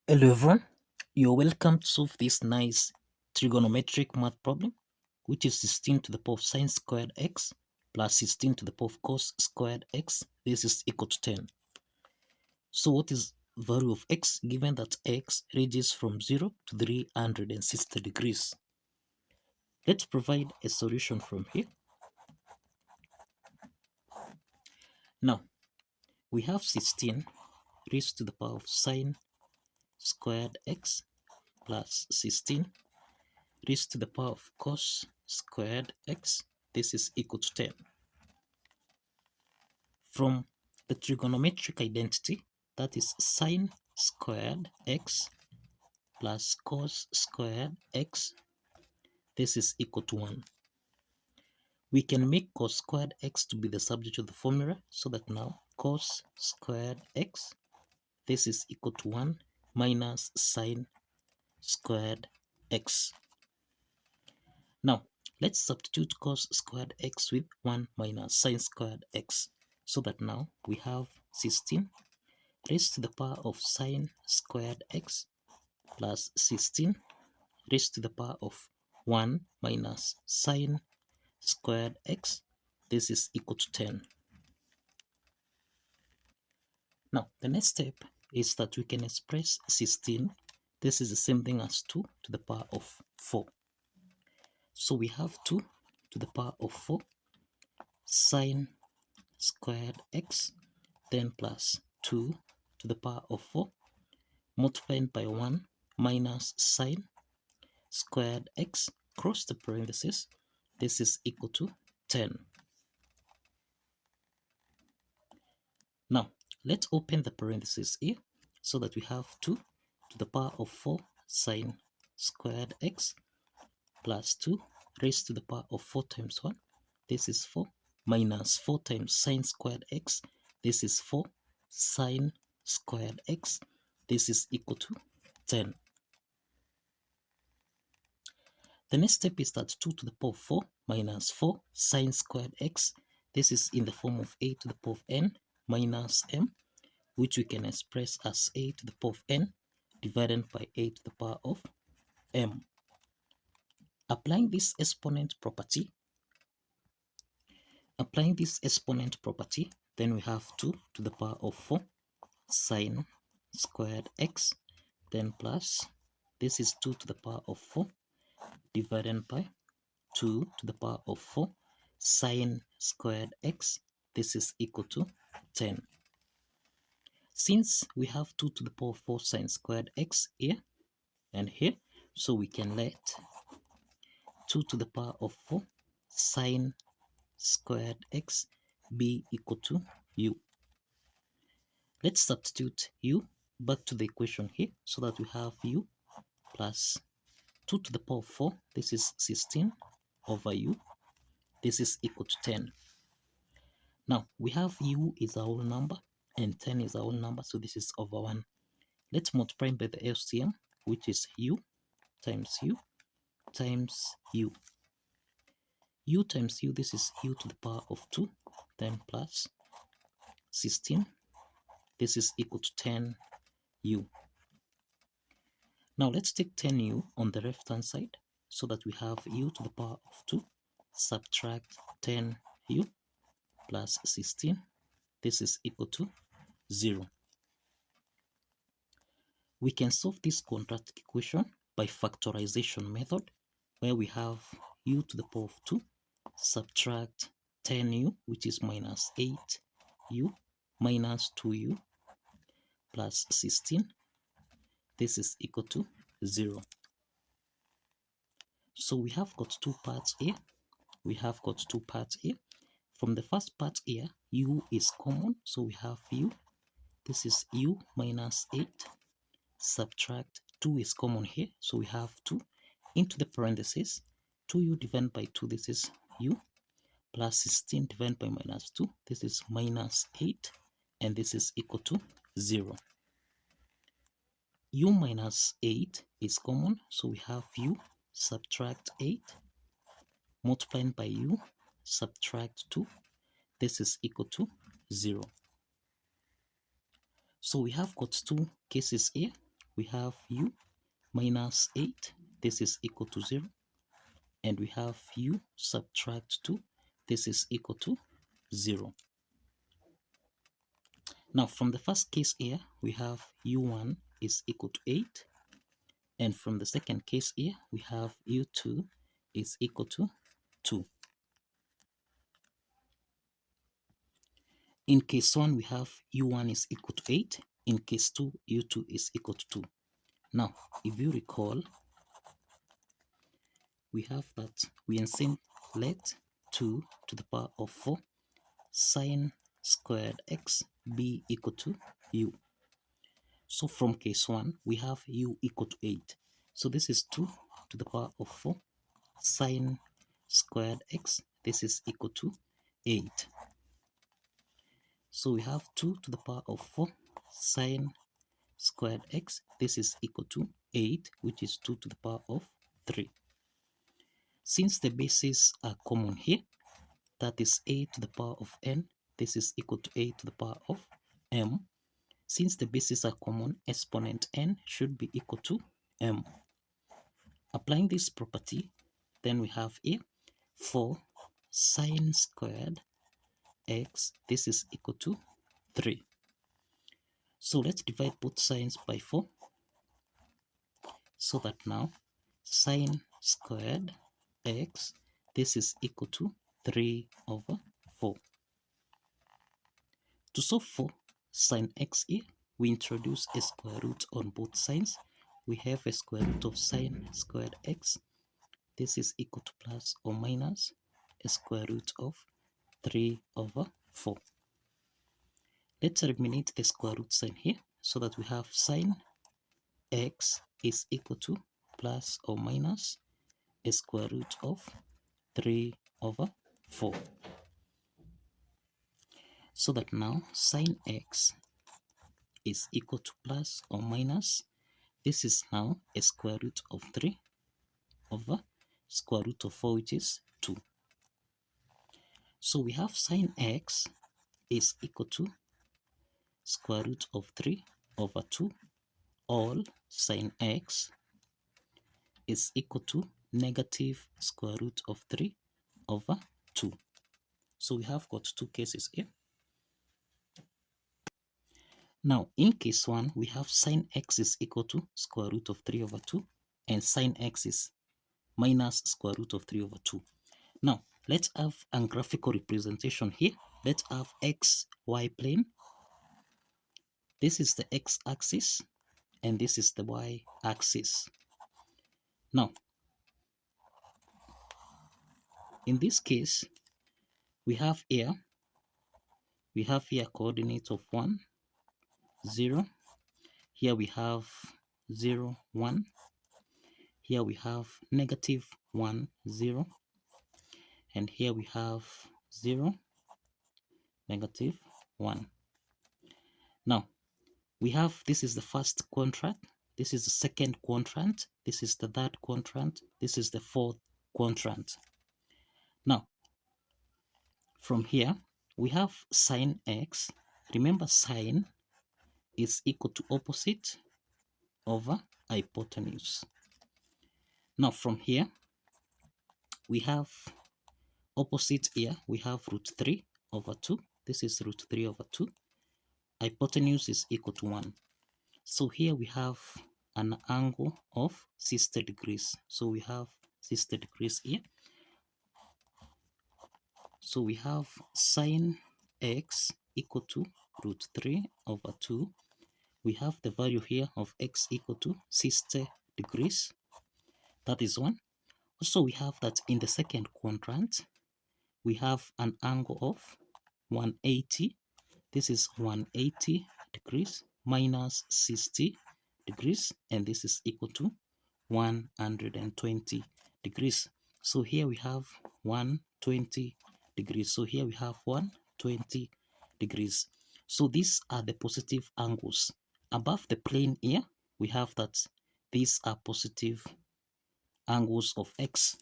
Hello everyone, you're welcome to solve this nice trigonometric math problem, which is 16 to the power of sine squared x plus 16 to the power of cos squared x. This is equal to 10. So what is the value of x given that x ranges from 0 to 360 degrees? Let's provide a solution from here. Now, we have 16 raised to the power of sine squared x plus 16 raised to the power of cos squared x. This is equal to 10. From the trigonometric identity, that is sine squared x plus cos squared x, this is equal to 1. We can make cos squared x to be the subject of the formula, so that now cos squared x, this is equal to 1 minus sine squared x. Now, let's substitute cos squared x with 1 minus sine squared x, so that now we have 16 raised to the power of sine squared x plus 16 raised to the power of 1 minus sine squared x. This is equal to 10. Now, the next step is that we can express 16. This is the same thing as 2 to the power of 4. So we have 2 to the power of 4 sine squared x, then plus 2 to the power of 4 multiplied by 1 minus sine squared x, cross the parentheses. This is equal to 10. Now, let's open the parentheses here so that we have 2 to the power of 4 sine squared x plus 2 raised to the power of 4 times 1. This is 4 minus 4 times sine squared x. This is 4 sine squared x. This is equal to 10. The next step is that 2 to the power of 4 minus 4 sine squared x. This is in the form of a to the power of n minus m, which we can express as a to the power of n divided by a to the power of m. Applying this exponent property, then we have 2 to the power of 4 sine squared x, then plus, this is 2 to the power of 4 divided by 2 to the power of 4 sine squared x. This is equal to 10. Since we have 2 to the power of 4 sine squared x here and here, so we can let 2 to the power of 4 sine squared x be equal to u. Let's substitute u back to the equation here so that we have u plus 2 to the power of 4, this is 16 over u, this is equal to 10. Now, we have u is our whole number and 10 is our whole number, so this is over 1. Let's multiply by the LCM, which is u times u times u. U times u, this is u to the power of 2, then plus 16, this is equal to 10u. Now let's take 10u on the left hand side so that we have u to the power of 2 subtract 10u plus 16, this is equal to 0. We can solve this quadratic equation by factorization method, where we have u to the power of 2 subtract 10u, which is minus 8u minus 2u plus 16, this is equal to 0. So we have got two parts here. From the first part here, u is common, so we have u. This is u minus 8 subtract 2 is common here, so we have 2 into the parentheses. 2u divided by 2, this is u, plus 16 divided by minus 2, this is minus 8, and this is equal to 0. U minus 8 is common, so we have u subtract 8 multiplied by u subtract 2, this is equal to 0. So we have got two cases here. we have u minus 8, this is equal to 0, and we have u subtract 2, this is equal to 0. Now from the first case here, we have u1 is equal to 8, and from the second case here, we have u2 is equal to 2. In case 1, we have u1 is equal to 8. In case 2, u2 is equal to 2. Now, if you recall, we have that we can let 2 to the power of 4 sine squared x be equal to u. So from case 1, we have u equal to 8. So this is 2 to the power of 4 sine squared x. This is equal to 8. So we have 2 to the power of 4 sine squared x. This is equal to 8, which is 2 to the power of 3. Since the bases are common here, that is a to the power of n, this is equal to a to the power of m. Since the bases are common, exponent n should be equal to m. Applying this property, then we have here 4 sine squared x, this is equal to 3. So let's divide both sides by 4, so that now sine squared x, this is equal to 3 over 4. To solve for sine x here, we introduce a square root on both sides. We have a square root of sine squared x. This is equal to plus or minus a square root of 3 over 4. Let's eliminate the square root sign here, so that we have sine x is equal to plus or minus a square root of 3 over 4. So that now sine x is equal to plus or minus, this is now a square root of 3 over square root of 4, which is 2. So we have sine x is equal to square root of 3 over 2, all sine x is equal to negative square root of 3 over 2. So we have got two cases here. Now in case 1, we have sine x is equal to square root of 3 over 2, and sine x is minus square root of 3 over 2. Now let's have a graphical representation here. Let's have x, y plane. This is the x-axis, and this is the y-axis. Now, in this case, we have here coordinates of 1, 0. Here we have 0, 1. Here we have negative 1, 0. And here we have 0, negative 1. Now, we have, this is the first quadrant, this is the second quadrant, this is the third quadrant, this is the fourth quadrant. Now, from here, we have sine x. Remember, sine is equal to opposite over hypotenuse. Now, from here, we have opposite here, we have root 3 over 2. This is root 3 over 2. Hypotenuse is equal to 1. So here we have an angle of 60 degrees. So we have 60 degrees here. So we have sine x equal to root 3 over 2. We have the value here of x equal to 60 degrees. That is 1. Also, we have that in the second quadrant, we have an angle of 180. This is 180 degrees minus 60 degrees, and this is equal to 120 degrees. So here we have 120 degrees. So here we have 120 degrees. So these are the positive angles. Above the plane here, we have that these are positive angles of x.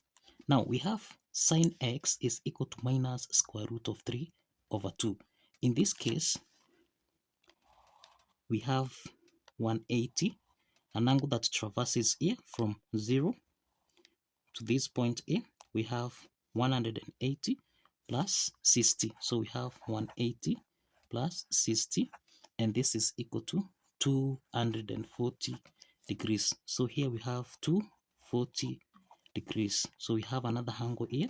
Now we have sine x is equal to minus square root of 3 over 2. In this case, we have 180 an angle that traverses here from 0 to this point here, we have 180 plus 60. So we have 180 plus 60, and this is equal to 240 degrees. So here we have 240 degrees. So we have another angle here,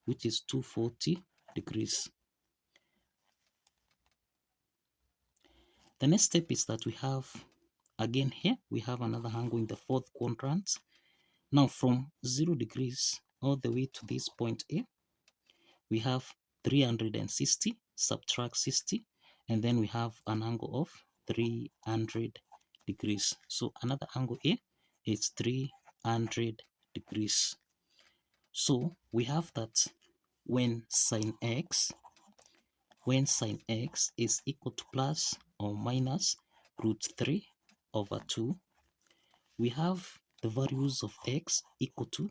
which is 240 degrees. The next step is that we have, again here, we have another angle in the fourth quadrant. Now from 0 degrees all the way to this point here, we have 360, subtract 60, and then we have an angle of 300 degrees. So another angle here is 300 degrees. So we have that when sine x is equal to plus or minus root 3 over 2, we have the values of x equal to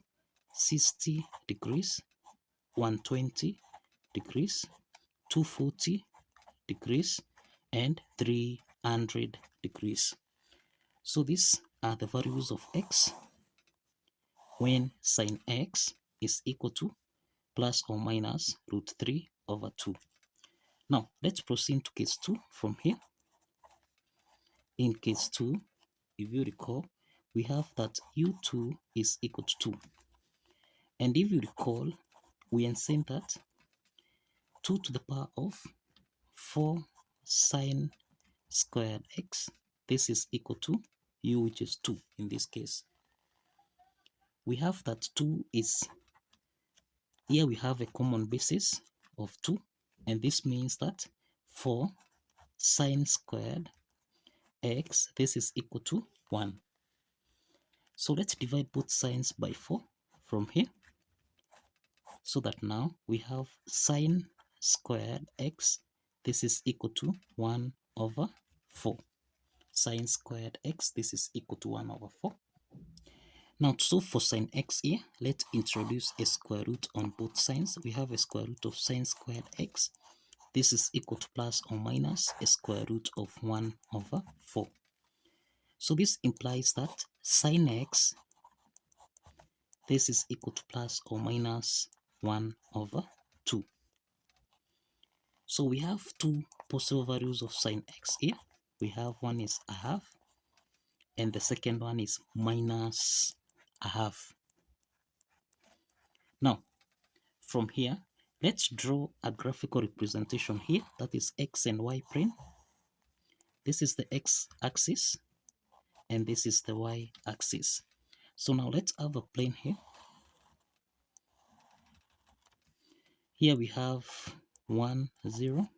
60 degrees, 120 degrees, 240 degrees, and 300 degrees. So these are the values of x when sine x is equal to plus or minus root 3 over 2. Now let's proceed to case 2 from here. In case 2, if you recall, we have that u2 is equal to 2. And if you recall, we have seen that 2 to the power of 4 sine squared x, this is equal to u, which is 2 in this case. We have that 2 is, here we have a common basis of 2, and this means that 4 sine squared x, this is equal to 1. So let's divide both signs by 4 from here, so that now we have sine squared x, this is equal to 1 over 4. Sine squared x, this is equal to 1 over 4. Now, so for sine x here, let's introduce a square root on both sides. We have a square root of sine squared x. This is equal to plus or minus a square root of 1 over 4. So this implies that sine x, this is equal to plus or minus 1 over 2. So we have two possible values of sine x here. We have one is a half, and the second one is minus a half. Now, from here, let's draw a graphical representation here, that is x and y plane. This is the x-axis, and this is the y-axis. So now let's have a plane here. Here we have 1, 0.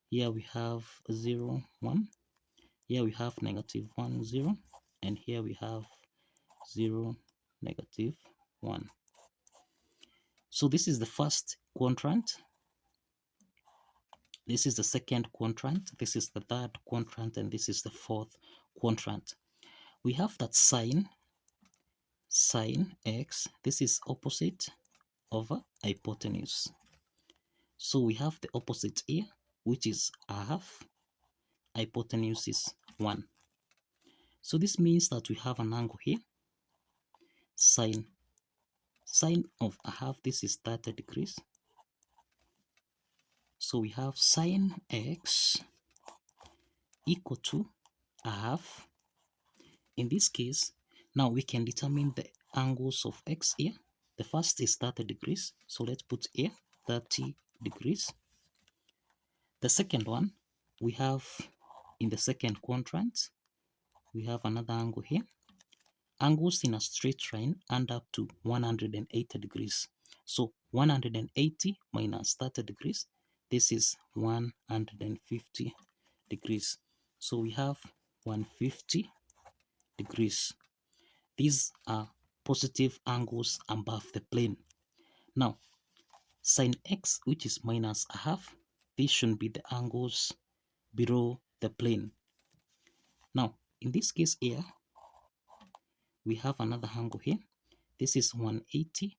Here we have 0, 1. Here we have negative 1, 0. And here we have 0, negative 1. So this is the first quadrant. This is the second quadrant. This is the third quadrant. And this is the fourth quadrant. We have that sine x. This is opposite over hypotenuse. So we have the opposite here, which is a half. Hypotenuse is 1. So this means that we have an angle here. Sine of a half, this is 30 degrees. So we have sine x equal to a half. In this case, now we can determine the angles of x here. The first is 30 degrees. So let's put here 30 degrees. The second one, we have in the second quadrant, we have another angle here. Angles in a straight line add up to 180 degrees. So 180 minus 30 degrees, this is 150 degrees. So we have 150 degrees. These are positive angles above the plane. Now, sine x, which is minus a half, these should be the angles below the plane. Now, in this case here, we have another angle here. This is 180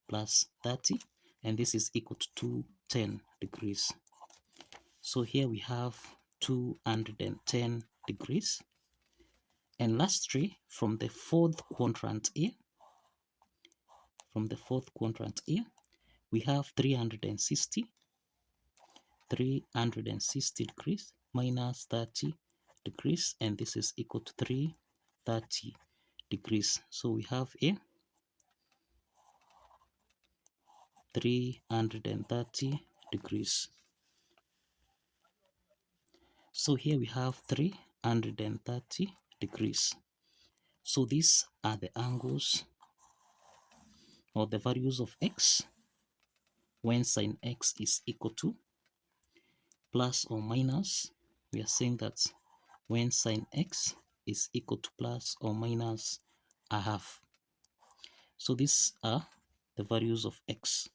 plus 30, and this is equal to 210 degrees. So here we have 210 degrees. And lastly, from the fourth quadrant here, we have 360 degrees minus 30 degrees, and this is equal to 330 degrees. So we have a 330 degrees. So here we have 330 degrees. So these are the angles or the values of x when sine x is equal to plus or minus. We are saying that when sine x is equal to plus or minus a half. So these are the values of x.